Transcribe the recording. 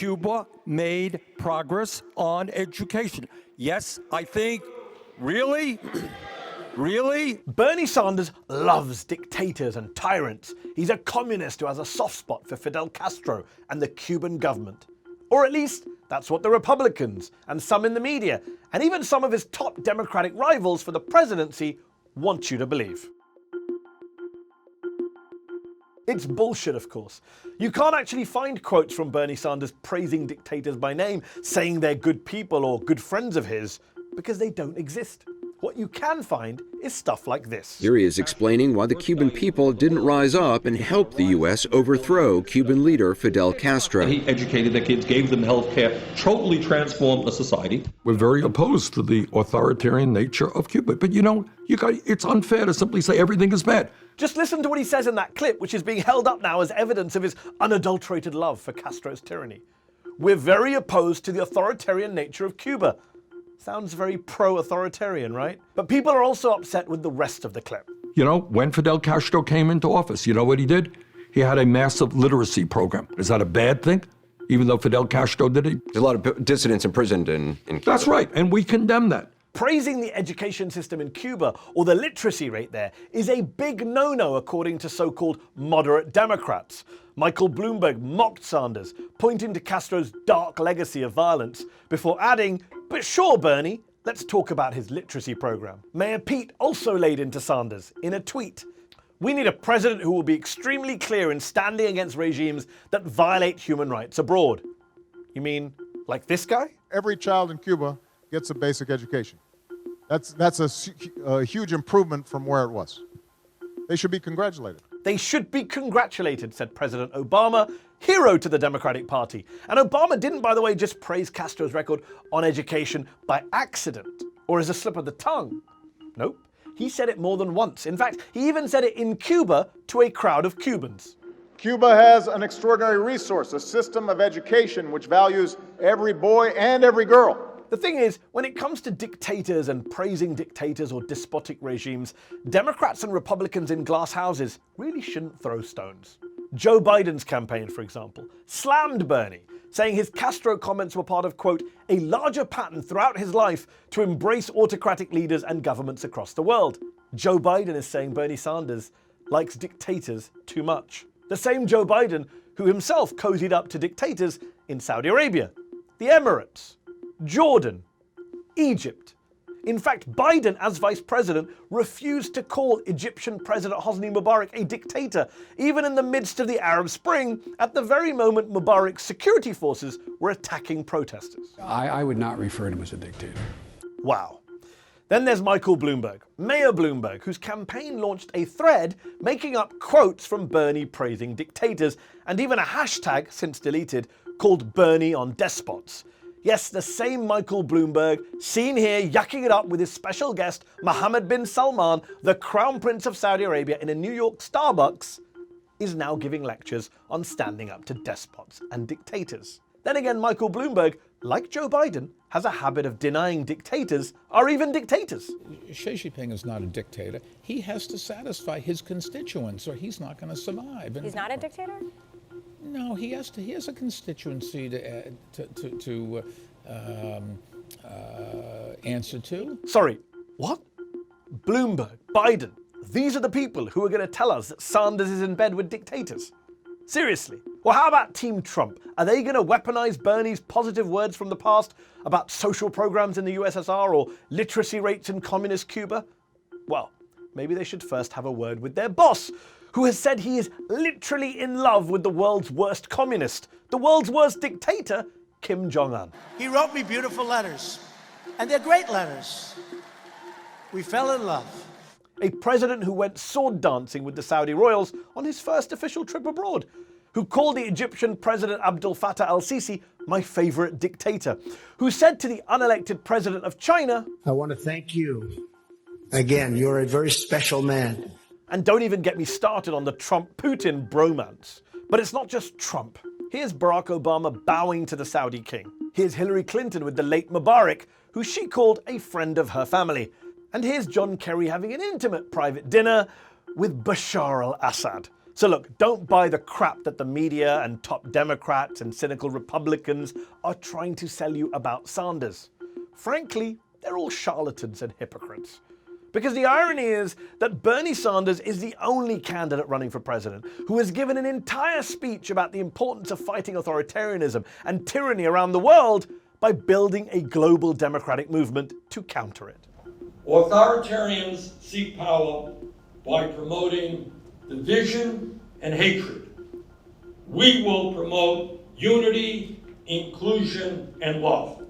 Cuba made progress on education. Yes, I think, really? Really? Bernie Sanders loves dictators and tyrants. He's a communist who has a soft spot for Fidel Castro and the Cuban government. Or at least, that's what the Republicans, and some in the media, and even some of his top Democratic rivals for the presidency want you to believe. It's bullshit, of course. You can't actually find quotes from Bernie Sanders praising dictators by name, saying they're good people or good friends of his, because they don't exist. What you can find is stuff like this. Here he is explaining why the Cuban people didn't rise up and help the U.S. overthrow Cuban leader Fidel Castro. He educated the kids, gave them health care, totally transformed the society. We're very opposed to the authoritarian nature of Cuba. But it's unfair to simply say everything is bad. Just listen to what he says in that clip, which is being held up now as evidence of his unadulterated love for Castro's tyranny. We're very opposed to the authoritarian nature of Cuba. Sounds very pro-authoritarian, right? But people are also upset with the rest of the clip. When Fidel Castro came into office, you know what he did? He had a massive literacy program. Is that a bad thing? Even though Fidel Castro did it? There's a lot of dissidents imprisoned in Cuba. That's right, and we condemn that. Praising the education system in Cuba, or the literacy rate there, is a big no-no according to so-called moderate Democrats. Michael Bloomberg mocked Sanders, pointing to Castro's dark legacy of violence, before adding, "But sure, Bernie, let's talk about his literacy program." Mayor Pete also laid into Sanders in a tweet. "We need a president who will be extremely clear in standing against regimes that violate human rights abroad." You mean, like this guy? Every child in Cuba gets a basic education. That's a huge improvement from where it was. They should be congratulated. They should be congratulated, said President Obama, hero to the Democratic Party. And Obama didn't, by the way, just praise Castro's record on education by accident or as a slip of the tongue. Nope. He said it more than once. In fact, he even said it in Cuba to a crowd of Cubans. Cuba has an extraordinary resource, a system of education which values every boy and every girl. The thing is, when it comes to dictators and praising dictators or despotic regimes, Democrats and Republicans in glass houses really shouldn't throw stones. Joe Biden's campaign, for example, slammed Bernie, saying his Castro comments were part of, quote, a larger pattern throughout his life to embrace autocratic leaders and governments across the world. Joe Biden is saying Bernie Sanders likes dictators too much. The same Joe Biden who himself cozied up to dictators in Saudi Arabia, the Emirates, Jordan, Egypt. In fact, Biden, as vice president, refused to call Egyptian President Hosni Mubarak a dictator, even in the midst of the Arab Spring, at the very moment Mubarak's security forces were attacking protesters. I would not refer to him as a dictator. Wow. Then there's Michael Bloomberg, Mayor Bloomberg, whose campaign launched a thread making up quotes from Bernie praising dictators, and even a hashtag, since deleted, called Bernie on Despots. Yes, the same Michael Bloomberg, seen here yucking it up with his special guest, Mohammed bin Salman, the Crown Prince of Saudi Arabia, in a New York Starbucks, is now giving lectures on standing up to despots and dictators. Then again, Michael Bloomberg, like Joe Biden, has a habit of denying dictators are even dictators. Xi Jinping is not a dictator. He has to satisfy his constituents or he's not going to survive. He's not a dictator? No, he has a constituency to answer to. Sorry, what? Bloomberg, Biden, these are the people who are going to tell us that Sanders is in bed with dictators? Seriously? Well, how about Team Trump? Are they going to weaponize Bernie's positive words from the past about social programs in the USSR or literacy rates in communist Cuba? Well, maybe they should first have a word with their boss, who has said he is literally in love with the world's worst communist, the world's worst dictator, Kim Jong-un. He wrote me beautiful letters, and they're great letters. We fell in love. A president who went sword dancing with the Saudi royals on his first official trip abroad, who called the Egyptian President Abdel Fattah al-Sisi my favorite dictator, who said to the unelected president of China, I want to thank you. Again, you're a very special man. And don't even get me started on the Trump-Putin bromance. But it's not just Trump. Here's Barack Obama bowing to the Saudi king. Here's Hillary Clinton with the late Mubarak, who she called a friend of her family. And here's John Kerry having an intimate private dinner with Bashar al-Assad. So look, don't buy the crap that the media and top Democrats and cynical Republicans are trying to sell you about Sanders. Frankly, they're all charlatans and hypocrites. Because the irony is that Bernie Sanders is the only candidate running for president who has given an entire speech about the importance of fighting authoritarianism and tyranny around the world by building a global democratic movement to counter it. Authoritarians seek power by promoting division and hatred. We will promote unity, inclusion, and love.